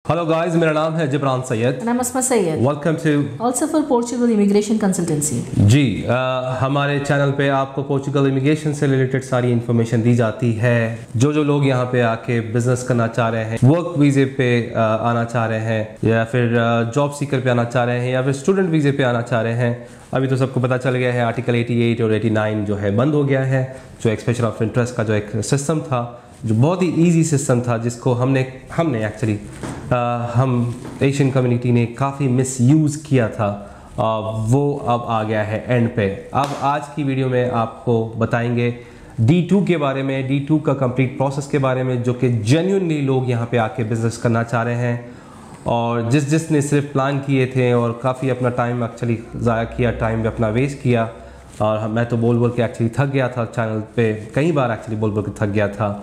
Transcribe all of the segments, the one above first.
Hello guys, मेरा नाम है Jibran Sayyed. I'm Asma Sayyed. Welcome to Also for Portugal Immigration Consultancy. जी हमारे चैनल पे आपको पोर्चुगल इमिग्रेशन से रिलेटेड सारी इन्फॉर्मेशन दी जाती है। जो लोग यहाँ पे आके बिजनेस करना चाह रहे हैं, वर्क वीज़े पे आना चाह रहे हैं, या फिर जॉब सीकर पे आना चाह रहे हैं, या फिर स्टूडेंट वीज़े पे आना चाह रहे हैं। अभी तो सबको पता चल गया है आर्टिकल 88 और 89 जो है बंद हो गया है। जो एक्सप्रेशन ऑफ इंटरेस्ट का जो एक सिस्टम था, जो बहुत ही ईजी सिस्टम था, जिसको हमने एक्चुअली हम एशियन कम्युनिटी ने काफ़ी मिसयूज़ किया था, वो अब आ गया है एंड पे। अब आज की वीडियो में आपको बताएंगे D2 के बारे में, D2 का कंप्लीट प्रोसेस के बारे में, जो कि जेन्युइनली लोग यहाँ पे आके बिजनेस करना चाह रहे हैं, और जिसने सिर्फ प्लान किए थे और काफ़ी अपना टाइम एक्चुअली ज़ाया किया, टाइम अपना वेस्ट किया। और मैं तो बोल के एक्चुअली थक गया था, चैनल पे कई बार एक्चुअली बोल के थक गया था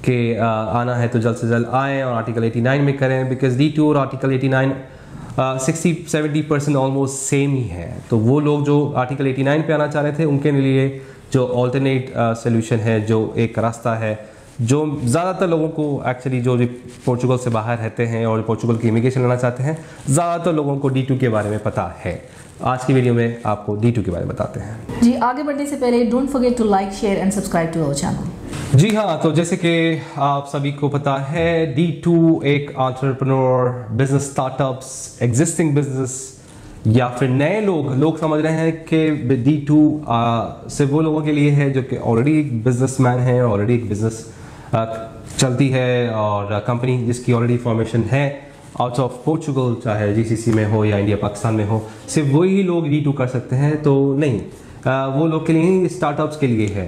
कि आना है तो जल्द से जल्द आएँ और आर्टिकल 89 में करें, बिकॉज D2 और आर्टिकल 89 60-70% ऑलमोस्ट सेम ही है। तो वो लोग जो आर्टिकल 89 पे आना चाह रहे थे, उनके लिए जो ऑल्टरनेट सोल्यूशन है, जो एक रास्ता है, जो ज़्यादातर लोगों को एक्चुअली जो पोर्चुगल से बाहर रहते हैं और पोर्चुगल की इमिग्रेशन लेना चाहते हैं, ज़्यादातर लोगों को D2 के बारे में पता है। आज की वीडियो में आपको D2 के बारे में बताते हैं। जी, आगे बढ़ने से पहले don't forget to like, share and subscribe to our channel. जी हाँ, तो जैसे कि आप सभी को पता है, D2 एक entrepreneur, business startups, existing business या फिर नए लोग समझ रहे हैं कि D2 सिर्फ वो लोगों के लिए है जो कि ऑलरेडी एक बिजनेसमैन है, ऑलरेडी एक बिजनेस चलती है और कंपनी जिसकी ऑलरेडी फॉर्मेशन है आउट ऑफ पोर्चुगल, चाहे GCC में हो या इंडिया पाकिस्तान में हो, सिर्फ वही लोग D2 कर सकते हैं। तो नहीं, वो लोग के लिए नहीं, स्टार्टअप्स के लिए है,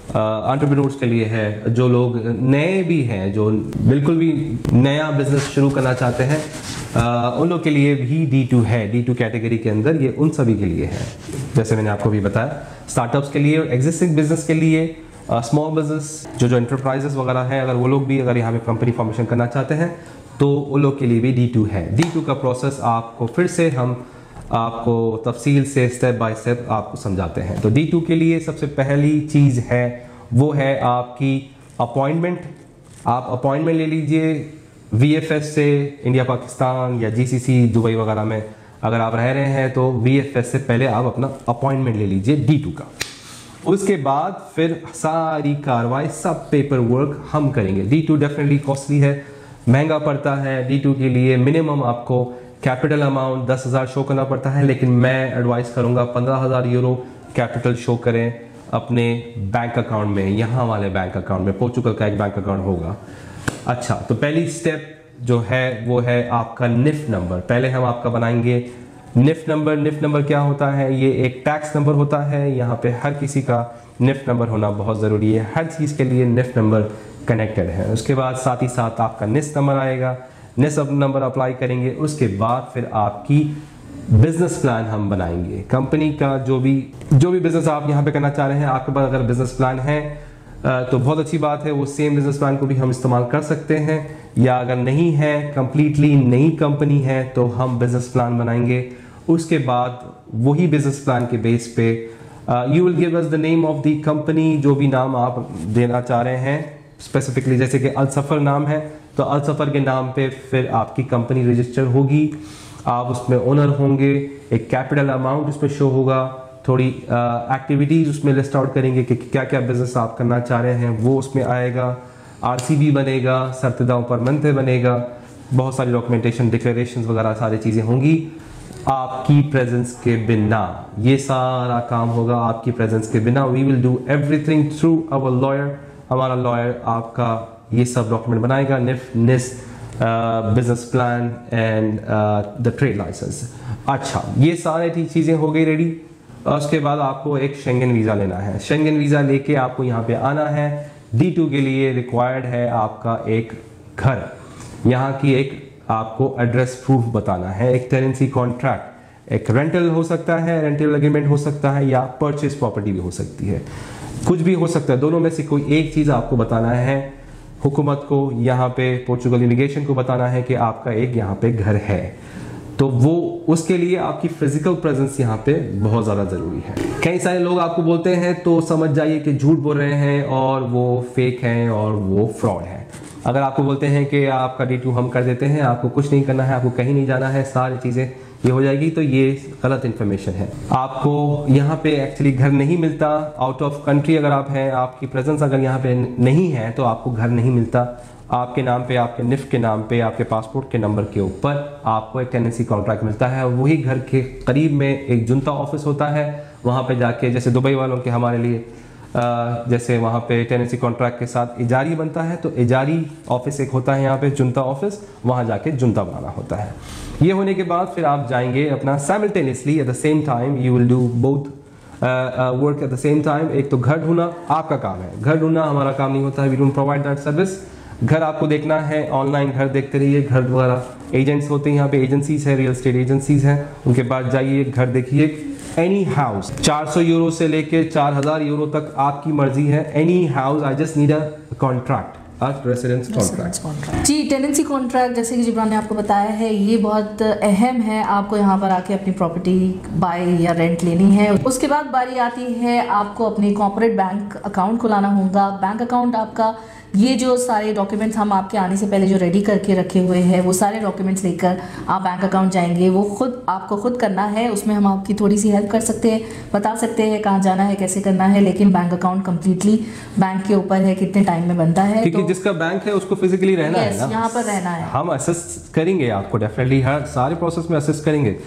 एंटरप्रेन्योर्स के लिए है, जो लोग नए भी हैं, जो बिल्कुल भी नया बिजनेस शुरू करना चाहते हैं, उन लोग के लिए भी D2 है। D2 कैटेगरी के अंदर ये उन सभी के लिए है। जैसे मैंने आपको भी बताया, स्टार्टअप्स के लिए, एग्जिस्टिंग बिजनेस के लिए, स्मॉल बिजनेस जो एंटरप्राइजेस वगैरह है, अगर वो लोग भी अगर यहाँ पे कंपनी फॉर्मेशन करना चाहते हैं, तो उन लोग के लिए भी D2 है। D2 का प्रोसेस आपको फिर से हम आपको तफसील से स्टेप बाय स्टेप आपको समझाते हैं। तो D2 के लिए सबसे पहली चीज़ है वो है आपकी अपॉइंटमेंट। आप अपॉइंटमेंट ले लीजिए VFS से, इंडिया पाकिस्तान या GCC दुबई वगैरह में अगर आप रह रहे हैं तो VFS से पहले आप अपना अपॉइंटमेंट ले लीजिए D2 का। उसके बाद फिर सारी कार्रवाई, सब पेपर वर्क हम करेंगे। D2 डेफिनेटली कॉस्टली है, महंगा पड़ता है। D2 के लिए मिनिमम आपको कैपिटल अमाउंट 10,000 शो करना पड़ता है, लेकिन मैं एडवाइस करूंगा 15,000 यूरो कैपिटल शो करें अपने बैंक अकाउंट में, यहाँ वाले बैंक अकाउंट में। पोर्चुगल का एक बैंक अकाउंट होगा। अच्छा, तो पहली स्टेप जो है वो है आपका NIF नंबर। पहले हम आपका बनाएंगे NIF नंबर। NIF नंबर क्या होता है? ये एक टैक्स नंबर होता है। यहाँ पे हर किसी का NIF नंबर होना बहुत ज़रूरी है, हर चीज़ के लिए NIF नंबर कनेक्टेड है। उसके बाद साथ ही साथ आपका NIS नंबर आएगा, NIS नंबर अप्लाई करेंगे। उसके बाद फिर आपकी बिजनेस प्लान हम बनाएंगे। कंपनी का जो भी बिजनेस आप यहाँ पे करना चाह रहे हैं, आपके पास अगर बिजनेस प्लान है तो बहुत अच्छी बात है, वो सेम बिजनेस प्लान को भी हम इस्तेमाल कर सकते हैं। या अगर नहीं है, कंप्लीटली नई कंपनी है, तो हम बिजनेस प्लान बनाएंगे। उसके बाद वही बिजनेस प्लान के बेस पे you will give us the name of the company, जो भी नाम आप देना चाह रहे हैं स्पेसिफिकली। जैसे कि अल-सफर नाम है, तो अल-सफर के नाम पे फिर आपकी कंपनी रजिस्टर होगी, आप उसमें ओनर होंगे, एक कैपिटल अमाउंट उसमें शो होगा, थोड़ी एक्टिविटीज उसमें लिस्ट आउट करेंगे कि क्या क्या बिजनेस आप करना चाह रहे हैं, वो उसमें आएगा। RCB बनेगा, सरतदाओं पर मनते बनेगा, बहुत सारी डॉक्यूमेंटेशन, डिक्लेरेशन वगैरह सारी चीज़ें होंगी आपकी प्रेजेंस के बिना। ये सारा काम होगा आपकी प्रेजेंस के बिना। We will do everything through our lawyer. हमारा लॉयर आपका ये सब डॉक्यूमेंट बनाएगा, NIS, business plan and the trade licence. अच्छा, ये सारी चीज़ें हो गई रेडी। उसके बाद आपको एक शेंगन वीज़ा लेना है। शेंगन वीज़ा लेके आपको यहाँ पे आना है। D2 के लिए रिक्वायर्ड है आपका एक घर, यहाँ की एक आपको एड्रेस प्रूफ बताना है, एक टेनेंसी कॉन्ट्रैक्ट, एक रेंटल हो सकता है, रेंटल एग्रीमेंट हो सकता है, या परचेज प्रॉपर्टी भी हो सकती है, कुछ भी हो सकता है। दोनों में से कोई एक चीज़ आपको बताना है हुकूमत को, यहाँ पे पोर्चुगल इमिग्रेशन को बताना है कि आपका एक यहाँ पे घर है। तो वो उसके लिए आपकी फिजिकल प्रेजेंस यहाँ पे बहुत ज़्यादा ज़रूरी है। कई सारे लोग आपको बोलते हैं तो समझ जाइए कि झूठ बोल रहे हैं और वो फेक हैं और वो फ्रॉड है। अगर आपको बोलते हैं कि आपका D2 हम कर देते हैं, आपको कुछ नहीं करना है, आपको कहीं नहीं जाना है, सारी चीज़ें ये हो जाएगी, तो ये गलत इन्फॉर्मेशन है। आपको यहाँ पे एक्चुअली घर नहीं मिलता। आउट ऑफ कंट्री अगर आप हैं, आपकी प्रेजेंस अगर यहाँ पे नहीं है, तो आपको घर नहीं मिलता। आपके नाम पे, आपके निफ्ट के नाम पे, आपके पासपोर्ट के नंबर के ऊपर आपको एक टेनेंसी कॉन्ट्रैक्ट मिलता है। वही घर के करीब में एक जुनता ऑफिस होता है, वहाँ पे जाके, जैसे दुबई वालों के हमारे लिए जैसे वहाँ पे टेनेंसी कॉन्ट्रैक्ट के साथ इजारी बनता है, तो इजारी ऑफिस एक होता है यहाँ पे, जुनता ऑफिस, वहाँ जाके जुनता बनाना होता है। ये होने के बाद फिर आप जाएंगे अपना simultaneously at the same time you will do both work at the same time. एक तो घर ढूंढना आपका काम है, घर ढूंढना हमारा काम नहीं होता है, we don't provide that service. घर आपको देखना है, ऑनलाइन घर देखते रहिए, घर वगैरह एजेंट्स होते हैं यहाँ पे, एजेंसीज है, रियल एस्टेट एजेंसीज हैं, उनके पास जाइए, घर देखिए। एनी हाउस 400 यूरो से लेके 4000 यूरो तक आपकी मर्जी है। Any house, I just need a contract, residence contract. जी, टेनेंसी कॉन्ट्रैक्ट जैसे कि जिब्रान ने आपको बताया है, ये बहुत अहम है। आपको यहाँ पर आके अपनी प्रॉपर्टी बाय या रेंट लेनी है। उसके बाद बारी आती है आपको अपनी कॉर्पोरेट बैंक अकाउंट खुलाना होगा। बैंक अकाउंट आपका, ये जो सारे डॉक्यूमेंट्स हम आपके आने से पहले जो रेडी करके रखे हुए हैं, वो सारे डॉक्यूमेंट्स लेकर आप बैंक अकाउंट जाएंगे। वो आपको खुद करना है, उसमें हम आपकी थोड़ी सी हेल्प कर सकते हैं, बता सकते हैं कहाँ जाना है, कैसे करना है, लेकिन बैंक अकाउंट कंप्लीटली बैंक के ऊपर है, कितने टाइम में बनता है। क्योंकि जिसका बैंक है उसको फिजिकली रहना है ना, यहाँ पर रहना है। हम असिस्ट करेंगे आपको, डेफिनेटली हर सारे प्रोसेस में असिस्ट करेंगे।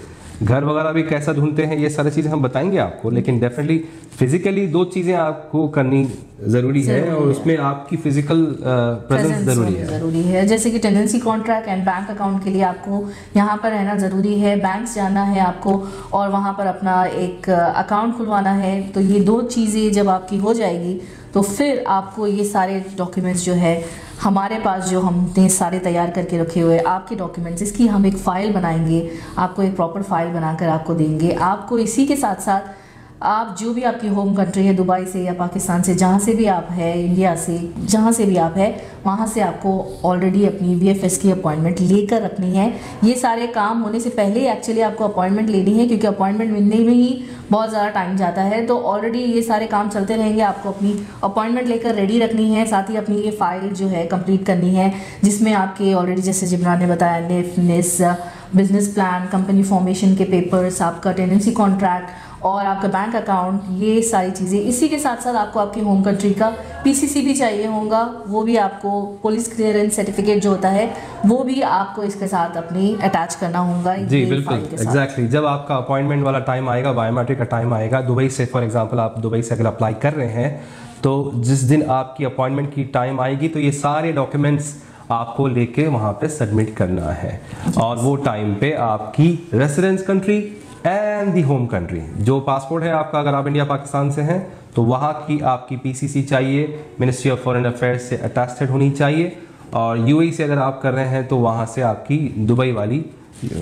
घर वगैरह भी कैसा ढूंढते हैं, ये सारी चीजें हम बताएंगे आपको, लेकिन डेफिनेटली फिजिकली 2 चीजें आपको करनी जरूरी है, और उसमें आपकी फिजिकल प्रेजेंस जरूरी है। जैसे कि tenancy contract and bank account के लिए आपको यहाँ पर रहना जरूरी है, बैंक जाना है आपको, और वहाँ पर अपना एक अकाउंट खुलवाना है। तो ये 2 चीज़ें जब आपकी हो जाएगी, तो फिर आपको ये सारे डॉक्यूमेंट्स जो है हमारे पास, जो हमने सारे तैयार करके रखे हुए आपके डॉक्यूमेंट्स, इसकी हम एक फ़ाइल बनाएंगे, आपको एक प्रॉपर फाइल बनाकर आपको देंगे। आपको इसी के साथ साथ आप जो भी आपकी होम कंट्री है, दुबई से या पाकिस्तान से, जहाँ से भी आप है, इंडिया से, जहाँ से भी आप है, वहाँ से आपको ऑलरेडी अपनी VFS की अपॉइंटमेंट लेकर रखनी है। ये सारे काम होने से पहले एक्चुअली आपको अपॉइंटमेंट लेनी है, क्योंकि अपॉइंटमेंट मिलने में ही बहुत ज़्यादा टाइम जाता है। तो ऑलरेडी ये सारे काम चलते रहेंगे, आपको अपनी अपॉइंटमेंट लेकर रेडी रखनी है। साथ ही अपनी ये फाइल जो है कंप्लीट करनी है, जिसमें आपके ऑलरेडी जैसे जिब्रान ने बताया, निफ्ट, बिजनेस प्लान, कंपनी फॉर्मेशन के पेपर्स, आपका टेनेंसी कॉन्ट्रैक्ट और आपका बैंक अकाउंट, ये सारी चीज़ें। इसी के साथ साथ आपको आपकी होम कंट्री का PCC भी चाहिए होगा, वो भी आपको, पुलिस क्लियरेंस सर्टिफिकेट जो होता है, वो भी आपको इसके साथ अपनी अटैच करना होगा। जी बिल्कुल, एग्जैक्टली। जब आपका अपॉइंटमेंट वाला टाइम आएगा, बायोमेट्रिक का टाइम आएगा, दुबई से फॉर एग्जांपल आप दुबई से अगर अप्लाई कर रहे हैं, तो जिस दिन आपकी अपॉइंटमेंट की टाइम आएगी, तो ये सारे डॉक्यूमेंट्स आपको लेके वहाँ पे सबमिट करना है। और वो टाइम पे आपकी residence country and the home country, जो पासपोर्ट है आपका, अगर आप इंडिया पाकिस्तान से हैं, तो वहाँ की आपकी PCC चाहिए, मिनिस्ट्री ऑफ फॉरेन अफेयर्स से अटैस्टेड होनी चाहिए। और UAE से अगर आप कर रहे हैं, तो वहाँ से आपकी दुबई वाली,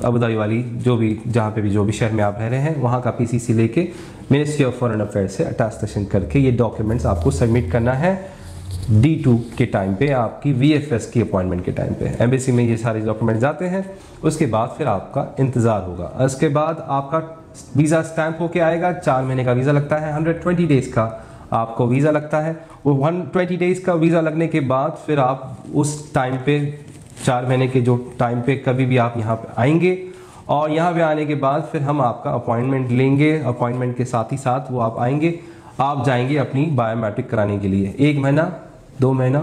अबू धाबी वाली, जो भी, जहाँ पे भी, जो भी शहर में आप रह रहे हैं, वहाँ का PCC लेके मिनिस्ट्री ऑफ फॉरेन अफेयर्स से अटैस्टेशन करके ये डॉक्यूमेंट्स आपको सबमिट करना है D2 के टाइम पे, आपकी VFS की अपॉइंटमेंट के टाइम पे। एम्बेसी में ये सारे डॉक्यूमेंट जाते हैं, उसके बाद फिर आपका इंतज़ार होगा। उसके बाद आपका वीज़ा स्टैंप होके आएगा। 4 महीने का वीज़ा लगता है, 120 डेज़ का आपको वीज़ा लगता है। वो 120 डेज़ का वीज़ा लगने के बाद फिर आप उस टाइम पे, 4 महीने के जो टाइम पे, कभी भी आप यहाँ पे आएंगे, और यहाँ पे आने के बाद फिर हम आपका अपॉइंटमेंट लेंगे। अपॉइंटमेंट के साथ ही साथ वो आप आएंगे, आप जाएंगे अपनी बायोमेट्रिक कराने के लिए। 1 महीना, 2 महीना,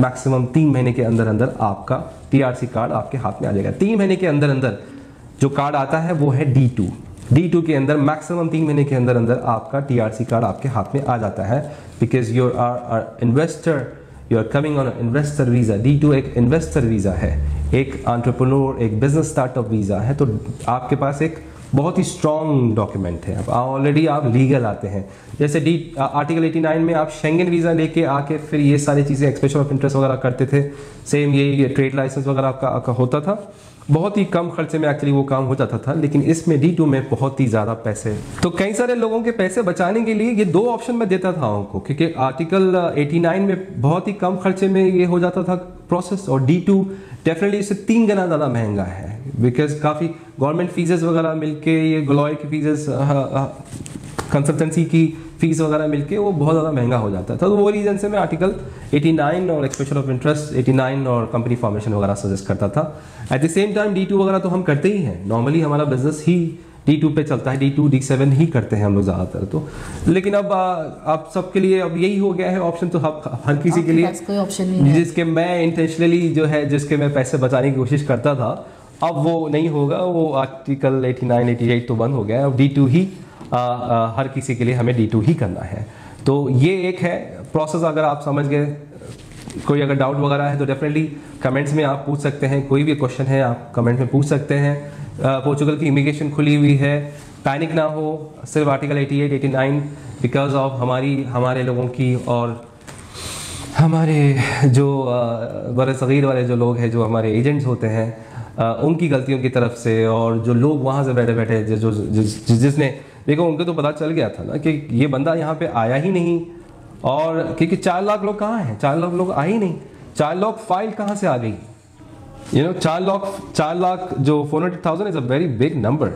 मैक्सिमम 3 महीने के अंदर अंदर आपका TRC कार्ड आपके हाथ में आ जाएगा। 3 महीने के अंदर अंदर जो कार्ड आता है वो है D2। D2 के अंदर मैक्सिमम 3 महीने के अंदर अंदर आपका TRC कार्ड आपके हाथ में आ जाता है, because you are investor, you are coming on investor visa. D2 एक इन्वेस्टर वीज़ा है, एक एंटरप्रेन्योर, एक बिजनेस स्टार्टअप वीज़ा है। तो आपके पास एक बहुत ही स्ट्रॉन्ग डॉक्यूमेंट है, अब ऑलरेडी आप लीगल आते हैं। जैसे आर्टिकल 89 में आप शेंगन वीज़ा लेके आके फिर ये सारी चीज़ें, एक्सप्रेशन ऑफ इंटरेस्ट वगैरह करते थे, सेम ये ट्रेड लाइसेंस वगैरह आपका होता था। बहुत ही कम खर्चे में एक्चुअली वो काम हो जाता था, लेकिन इसमें D2 में बहुत ही ज़्यादा पैसे। तो कई सारे लोगों के पैसे बचाने के लिए ये 2 ऑप्शन मैं देता था उनको, क्योंकि आर्टिकल 89 में बहुत ही कम खर्चे में ये हो जाता था प्रोसेस, और D2 डेफिनेटली इससे 3 गुना ज़्यादा महंगा है, बिकॉज काफ़ी गवर्नमेंट फीसेस वगैरह मिलके, ये ग्लॉय की फीसेस, कंसल्टेंसी की फीस वगैरह मिलके वो बहुत ज़्यादा महंगा हो जाता था। तो वो रीज़न से मैं आर्टिकल 89 और एक्सप्रेशन ऑफ इंटरेस्ट 89 और कंपनी फॉर्मेशन वगैरह सजेस्ट करता था। At the same time D2 वगैरह तो हम करते ही हैं, नॉर्मली हमारा बिजनेस ही D2 पे चलता है, D2 D7 ही करते हैं हम लोग ज़्यादातर। तो लेकिन अब आप सबके लिए अब यही हो गया है ऑप्शन, तो हर किसी के लिए कोई ऑप्शन नहीं है। जिसके मैं इंटेंशनली जो है जिसके मैं पैसे बचाने की कोशिश करता था, अब वो नहीं होगा। वो आर्टिकल 89 88 तो बंद हो गया है। अब D2 ही हर किसी के लिए हमें D2 ही करना है। तो ये एक है प्रोसेस। अगर आप समझ गए, कोई अगर डाउट वगैरह है तो डेफिनेटली कमेंट्स में आप पूछ सकते हैं। कोई भी क्वेश्चन है आप कमेंट में पूछ सकते हैं। पोर्चुगल की इमिग्रेशन खुली हुई है, पैनिक ना हो। सिर्फ आर्टिकल 88 89 बिकॉज ऑफ हमारे लोगों की और हमारे जो बड़े सगीर वाले जो लोग हैं, जो हमारे एजेंट्स होते हैं, उनकी गलतियों की तरफ से, और जो लोग वहाँ से बैठे बैठे जिसने देखो, उनको तो पता चल गया था ना कि ये बंदा यहाँ पे आया ही नहीं। और क्योंकि 4 लाख लोग कहाँ हैं, 4 लाख लोग आए ही नहीं। 4 लाख फाइल कहाँ से आ गई? 4 लाख जो 400,000 is a very big number.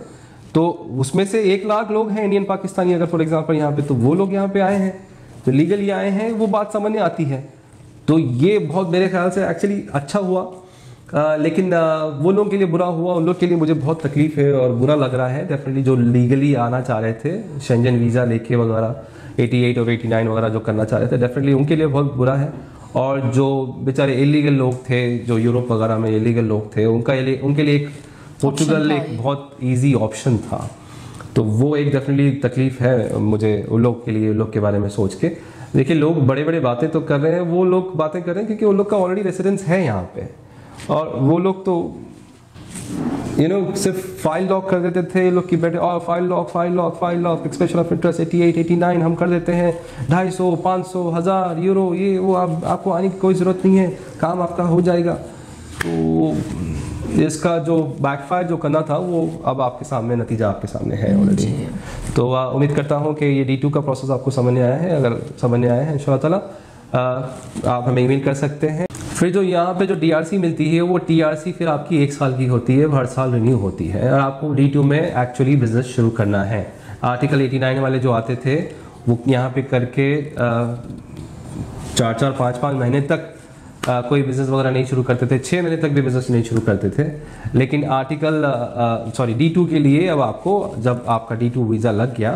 तो उसमें से 1 लाख लोग हैं इंडियन पाकिस्तानी, अगर फॉर एग्जांपल यहाँ पे, तो वो लोग यहाँ पे आए हैं, तो लीगली आए हैं, वो बात समझ में आती है। तो ये बहुत मेरे ख्याल से एक्चुअली अच्छा हुआ। लेकिन वो लोगों के लिए बुरा हुआ, उन लोग के लिए मुझे बहुत तकलीफ है और बुरा लग रहा है डेफिनेटली। जो लीगली आना चाह रहे थे, शेंजन वीज़ा लेके वगैरह 88 और 89 वगैरह जो करना चाह रहे थे, डेफिनेटली उनके लिए बहुत बुरा है। और जो बेचारे इलीगल लोग थे, जो यूरोप वगैरह में इलीगल लोग थे, उनके लिए एक पोर्चुगल एक बहुत ईजी ऑप्शन था। तो वो एक डेफिनेटली तकलीफ है मुझे उन लोग के लिए, उन लोग के बारे में सोच के। देखिए, लोग बड़े बड़े बातें तो कर रहे हैं, वो लोग बातें कर रहे हैं क्योंकि उन लोग का ऑलरेडी रेसिडेंस है यहाँ पे, और वो लोग तो सिर्फ फाइल लॉक कर देते थे। लोग की बैठे और file lock expression of interest 88 89 हम कर देते हैं, 250 500 1000 यूरो, ये वो, आपको आने की कोई ज़रूरत नहीं है, काम आपका हो जाएगा। तो इसका जो बैकफायर जो करना था, वो अब आपके सामने, नतीजा आपके सामने है ऑलरेडी। तो उम्मीद करता हूँ कि ये D2 का प्रोसेस आपको समझ में आया है। अगर समझ में आया है, इंशाल्लाह ताला आप हमें ईमेल कर सकते हैं। फिर जो यहाँ पे जो DRC मिलती है, वो TRC फिर आपकी 1 साल की होती है, हर साल रिन्यू होती है, और आपको D2 में एक्चुअली बिजनेस शुरू करना है। आर्टिकल 89 वाले जो आते थे, वो यहाँ पे करके 4 5 महीने तक कोई बिजनेस वगैरह नहीं शुरू करते थे, 6 महीने तक भी बिजनेस नहीं शुरू करते थे। लेकिन D2 के लिए अब आपको, जब आपका D2 वीज़ा लग गया,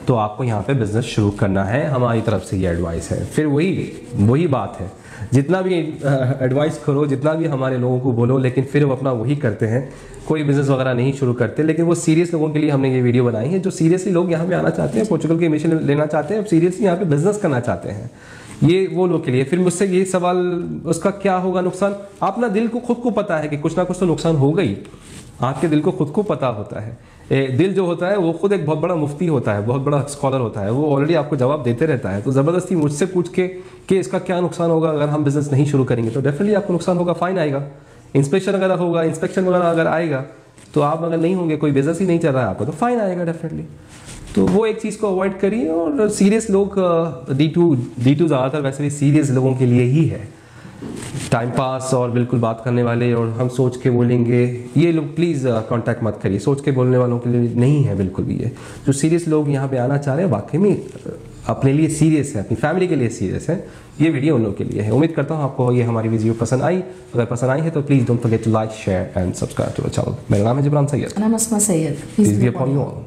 तो आपको यहाँ पे बिजनेस शुरू करना है। हमारी तरफ से ये एडवाइस है। फिर वही बात है, जितना भी एडवाइस करो, जितना भी हमारे लोगों को बोलो, लेकिन फिर वो अपना वही करते हैं, कोई बिजनेस वगैरह नहीं शुरू करते। लेकिन वो सीरियस लोगों के लिए हमने ये वीडियो बनाई है, जो सीरियसली लोग यहाँ पे आना चाहते हैं, पोर्चुगल की एडमिशन लेना चाहते हैं, सीरियसली यहाँ पे बिजनेस करना चाहते हैं, ये वो लोग के लिए। फिर मुझसे ये सवाल, उसका क्या होगा नुकसान? अपना दिल को खुद को पता है कि कुछ ना कुछ तो नुकसान होगा ही। आपके दिल को खुद को पता होता है। दिल जो होता है वो खुद एक बहुत बड़ा मुफ्ती होता है, बहुत बड़ा स्कॉलर होता है, वो ऑलरेडी आपको जवाब देते रहता है। तो ज़बरदस्ती मुझसे पूछ के कि इसका क्या नुकसान होगा अगर हम बिजनेस नहीं शुरू करेंगे, तो डेफिनेटली आपको नुकसान होगा, फाइन आएगा, इंस्पेक्शन अगर होगा, इंस्पेक्शन वगैरह अगर आएगा, तो आप अगर नहीं होंगे, कोई बिजनेस ही नहीं चल रहा है आपका, तो फाइन आएगा डेफिनेटली। तो वो एक चीज़ को अवॉइड करिए। और सीरियस लोग, D2 ज़्यादातर वैसे भी सीरियस लोगों के लिए ही है, टाइम पास और बिल्कुल बात करने वाले, और हम सोच के बोलेंगे, ये लोग प्लीज़ कांटेक्ट मत करिए। सोच के बोलने वालों के लिए नहीं है बिल्कुल भी ये। जो सीरियस लोग यहाँ पे आना चाह रहे हैं, वाकई में अपने लिए सीरियस है, अपनी फैमिली के लिए सीरियस है, ये वीडियो उन लोगों के लिए है। उम्मीद करता हूँ आपको ये हमारी वीडियो पसंद आई। अगर पसंद आई है तो please don't forget to like, share and subscribe to the channel. मेरा नाम है जिब्रान सैयद। नाम Asma Syed. Please be upon you all.